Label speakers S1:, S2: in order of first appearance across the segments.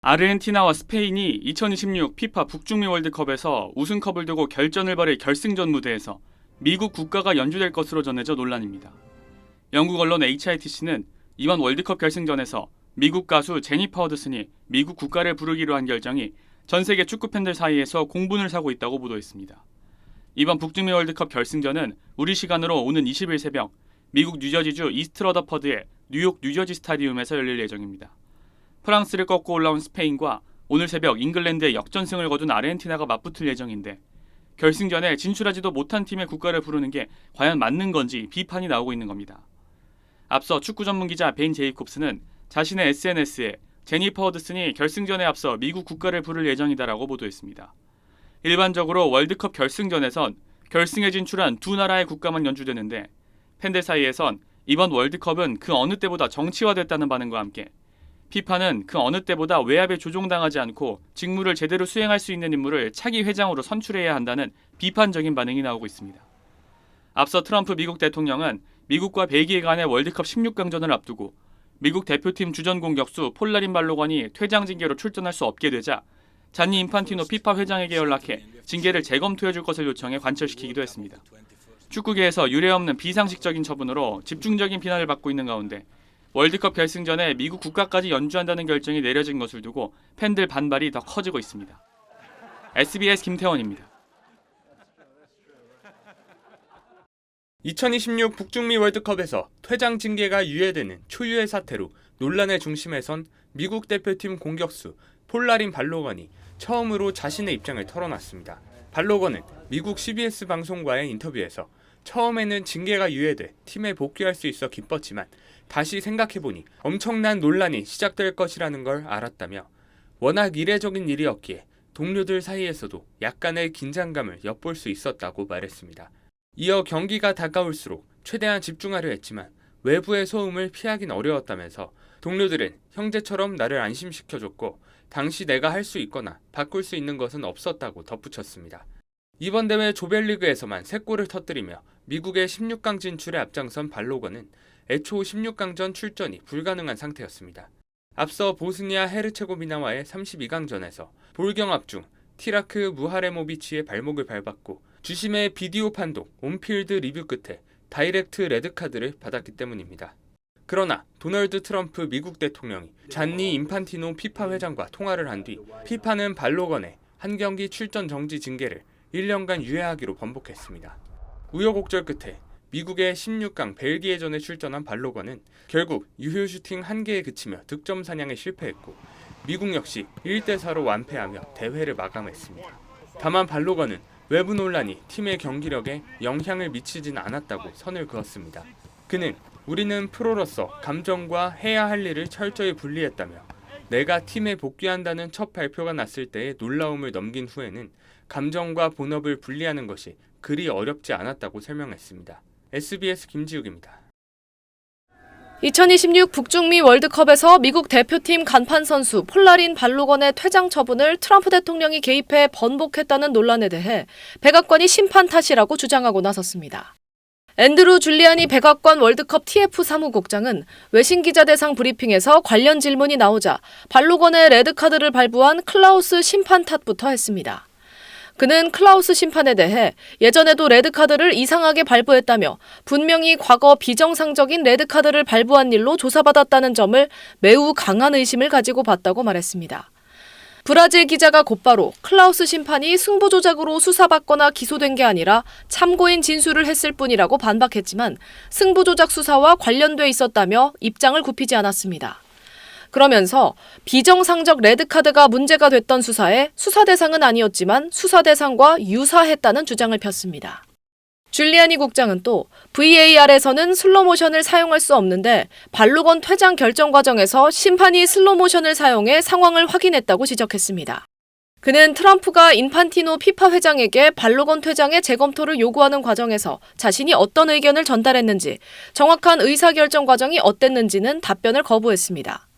S1: 아르헨티나와 스페인이 2026 피파 북중미 월드컵에서 우승컵을 두고 결전을 벌일 결승전 무대에서 미국 국가가 연주될 것으로 전해져 논란입니다. 영국 언론 HITC는 이번 월드컵 결승전에서 미국 가수 제니퍼 허드슨이 미국 국가를 부르기로 한 결정이 전 세계 축구 팬들 사이에서 공분을 사고 있다고 보도했습니다. 이번 북중미 월드컵 결승전은 우리 시간으로 오는 20일 새벽 미국 뉴저지주 이스트 러더퍼드의 뉴욕 뉴저지 스타디움에서 열릴 예정입니다. 프랑스를 꺾고 올라온 스페인과 오늘 새벽 잉글랜드의 역전승을 거둔 아르헨티나가 맞붙을 예정인데 결승전에 진출하지도 못한 팀의 국가를 부르는 게 과연 맞는 건지 비판이 나오고 있는 겁니다. 앞서 축구 전문 기자 벤 제이콥스는 자신의 SNS에 제니퍼 허드슨이 결승전에 앞서 미국 국가를 부를 예정이다라고 보도했습니다. 일반적으로 월드컵 결승전에선 결승에 진출한 두 나라의 국가만 연주되는데 팬들 사이에선 이번 월드컵은 그 어느 때보다 정치화됐다는 반응과 함께 피파는 그 어느 때보다 외압에 조종당하지 않고 직무를 제대로 수행할 수 있는 인물을 차기 회장으로 선출해야 한다는 비판적인 반응이 나오고 있습니다. 앞서 트럼프 미국 대통령은 미국과 벨기에 간의 월드컵 16강전을 앞두고 미국 대표팀 주전 공격수 폴라린 발로건이 퇴장 징계로 출전할 수 없게 되자 잔니 인판티노 피파 회장에게 연락해 징계를 재검토해줄 것을 요청해 관철시키기도 했습니다. 축구계에서 유례없는 비상식적인 처분으로 집중적인 비난을 받고 있는 가운데 월드컵 결승전에 미국 국가까지 연주한다는 결정이 내려진 것을 두고 팬들 반발이 더 커지고 있습니다. SBS 김태원입니다.
S2: 2026 북중미 월드컵에서 퇴장 징계가 유예되는 초유의 사태로 논란의 중심에 선 미국 대표팀 공격수 폴라린 발로건이 처음으로 자신의 입장을 털어놨습니다. 발로건은 미국 CBS 방송과의 인터뷰에서 처음에는 징계가 유예돼 팀에 복귀할 수 있어 기뻤지만 다시 생각해보니 엄청난 논란이 시작될 것이라는 걸 알았다며 워낙 이례적인 일이었기에 동료들 사이에서도 약간의 긴장감을 엿볼 수 있었다고 말했습니다. 이어 경기가 다가올수록 최대한 집중하려 했지만 외부의 소음을 피하긴 어려웠다면서 동료들은 형제처럼 나를 안심시켜줬고 당시 내가 할 수 있거나 바꿀 수 있는 것은 없었다고 덧붙였습니다. 이번 대회 조별리그에서만 3골을 터뜨리며 미국의 16강 진출에 앞장선 발로건은 애초 16강전 출전이 불가능한 상태였습니다. 앞서 보스니아 헤르체고비나와의 32강전에서 볼 경합 중 티라크 무하레모비치의 발목을 밟았고 주심의 비디오 판독, 온필드 리뷰 끝에 다이렉트 레드카드를 받았기 때문입니다. 그러나 도널드 트럼프 미국 대통령이 잔니 인판티노 피파 회장과 통화를 한 뒤 피파는 발로건의 한 경기 출전 정지 징계를 1년간 유예하기로 번복했습니다. 우여곡절 끝에 미국의 16강 벨기에전에 출전한 발로건은 결국 유효 슈팅 1개에 그치며 득점 사냥에 실패했고 미국 역시 1대4로 완패하며 대회를 마감했습니다. 다만 발로건은 외부 논란이 팀의 경기력에 영향을 미치진 않았다고 선을 그었습니다. 그는 우리는 프로로서 감정과 해야 할 일을 철저히 분리했다며 내가 팀에 복귀한다는 첫 발표가 났을 때의 놀라움을 넘긴 후에는 감정과 본업을 분리하는 것이 그리 어렵지 않았다고 설명했습니다. SBS 김지욱입니다.
S3: 2026 북중미 월드컵에서 미국 대표팀 간판 선수 폴라린 발로건의 퇴장 처분을 트럼프 대통령이 개입해 번복했다는 논란에 대해 백악관이 심판 탓이라고 주장하고 나섰습니다. 앤드루 줄리아니 백악관 월드컵 TF 사무국장은 외신 기자 대상 브리핑에서 관련 질문이 나오자 발로건의 레드카드를 발부한 클라우스 심판 탓부터 했습니다. 그는 클라우스 심판에 대해 예전에도 레드카드를 이상하게 발부했다며 분명히 과거 비정상적인 레드카드를 발부한 일로 조사받았다는 점을 매우 강한 의심을 가지고 봤다고 말했습니다. 브라질 기자가 곧바로 클라우스 심판이 승부 조작으로 수사받거나 기소된 게 아니라 참고인 진술을 했을 뿐이라고 반박했지만 승부 조작 수사와 관련돼 있었다며 입장을 굽히지 않았습니다. 그러면서 비정상적 레드카드가 문제가 됐던 수사에 수사 대상은 아니었지만 수사 대상과 유사했다는 주장을 폈습니다. 줄리아니 국장은 또 VAR에서는 슬로모션을 사용할 수 없는데 발로건 퇴장 결정 과정에서 심판이 슬로모션을 사용해 상황을 확인했다고 지적했습니다. 그는 트럼프가 인판티노 피파 회장에게 발로건 퇴장의 재검토를 요구하는 과정에서 자신이 어떤 의견을 전달했는지, 정확한 의사결정 과정이 어땠는지는 답변을 거부했습니다.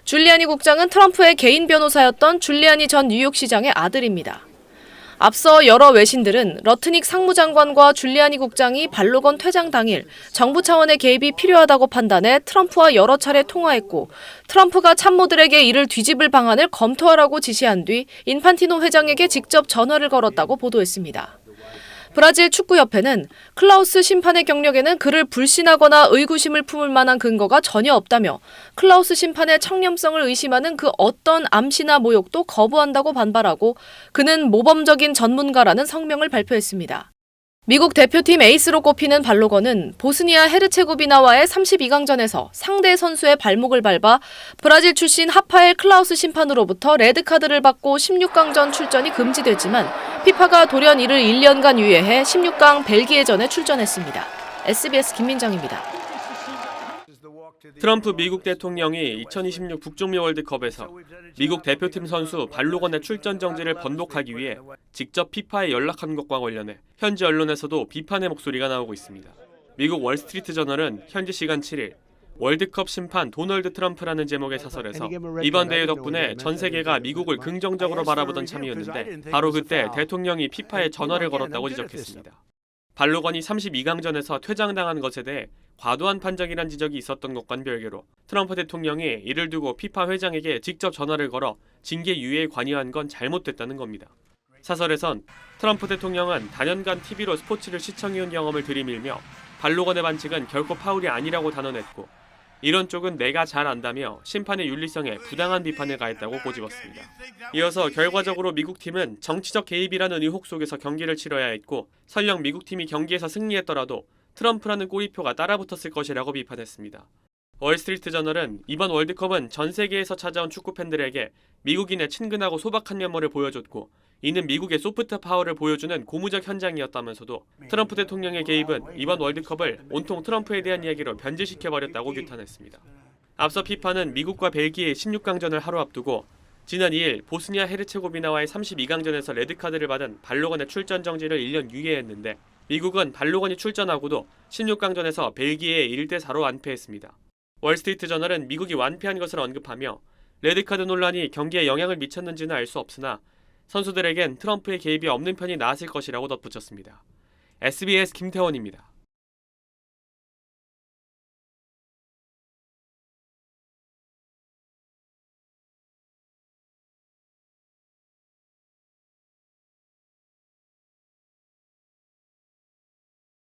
S3: 줄리아니 국장은 트럼프의 개인 변호사였던 줄리아니 전 뉴욕시장의 아들입니다. 앞서 여러 외신들은 러트닉 상무장관과 줄리아니 국장이 발로건 퇴장 당일 정부 차원의 개입이 필요하다고 판단해 트럼프와 여러 차례 통화했고 트럼프가 참모들에게 이를 뒤집을 방안을 검토하라고 지시한 뒤 인판티노 회장에게 직접 전화를 걸었다고 보도했습니다. 브라질 축구협회는 클라우스 심판의 경력에는 그를 불신하거나 의구심을 품을 만한 근거가 전혀 없다며 클라우스 심판의 청렴성을 의심하는 그 어떤 암시나 모욕도 거부한다고 반발하고 그는 모범적인 전문가라는 성명을 발표했습니다. 미국 대표팀 에이스로 꼽히는 발로건은 보스니아 헤르체고비나와의 32강전에서 상대 선수의 발목을 밟아 브라질 출신 하파엘 클라우스 심판으로부터 레드카드를 받고 16강전 출전이 금지됐지만 피파가 돌연 이를 1년간 유예해 16강 벨기에전에 출전했습니다. SBS 김민정입니다.
S1: 트럼프 미국 대통령이 2026 북중미 월드컵에서 미국 대표팀 선수 발로건의 출전 정지를 번복하기 위해 직접 피파에 연락한 것과 관련해 현지 언론에서도 비판의 목소리가 나오고 있습니다. 미국 월스트리트 저널은 현지 시간 7일 월드컵 심판 도널드 트럼프라는 제목의 사설에서 이번 대회 덕분에 전 세계가 미국을 긍정적으로 바라보던 참이었는데 바로 그때 대통령이 피파에 전화를 걸었다고 지적했습니다. 발로건이 32강전에서 퇴장당한 것에 대해 과도한 판정이란 지적이 있었던 것과는 별개로 트럼프 대통령이 이를 두고 피파 회장에게 직접 전화를 걸어 징계 유예에 관여한 건 잘못됐다는 겁니다. 사설에선 트럼프 대통령은 단연간 TV로 스포츠를 시청해온 경험을 들이밀며 발로건의 반칙은 결코 파울이 아니라고 단언했고 이런 쪽은 내가 잘 안다며 심판의 윤리성에 부당한 비판을 가했다고 꼬집었습니다. 이어서 결과적으로 미국 팀은 정치적 개입이라는 의혹 속에서 경기를 치러야 했고 설령 미국 팀이 경기에서 승리했더라도 트럼프라는 꼬리표가 따라붙었을 것이라고 비판했습니다. 월스트리트 저널은 이번 월드컵은 전 세계에서 찾아온 축구 팬들에게 미국인의 친근하고 소박한 면모를 보여줬고 이는 미국의 소프트 파워를 보여주는 고무적 현장이었다면서도 트럼프 대통령의 개입은 이번 월드컵을 온통 트럼프에 대한 이야기로 변질시켜버렸다고 규탄했습니다. 앞서 피파는 미국과 벨기에 16강전을 하루 앞두고 지난 2일 보스니아 헤르체고비나와의 32강전에서 레드카드를 받은 발로건의 출전 정지를 1년 유예했는데 미국은 발로건이 출전하고도 16강전에서 벨기에에 1대4로 완패했습니다. 월스트리트 저널은 미국이 완패한 것을 언급하며 레드카드 논란이 경기에 영향을 미쳤는지는 알 수 없으나 선수들에겐 트럼프의 개입이 없는 편이 나았을 것이라고 덧붙였습니다. SBS 김태원입니다.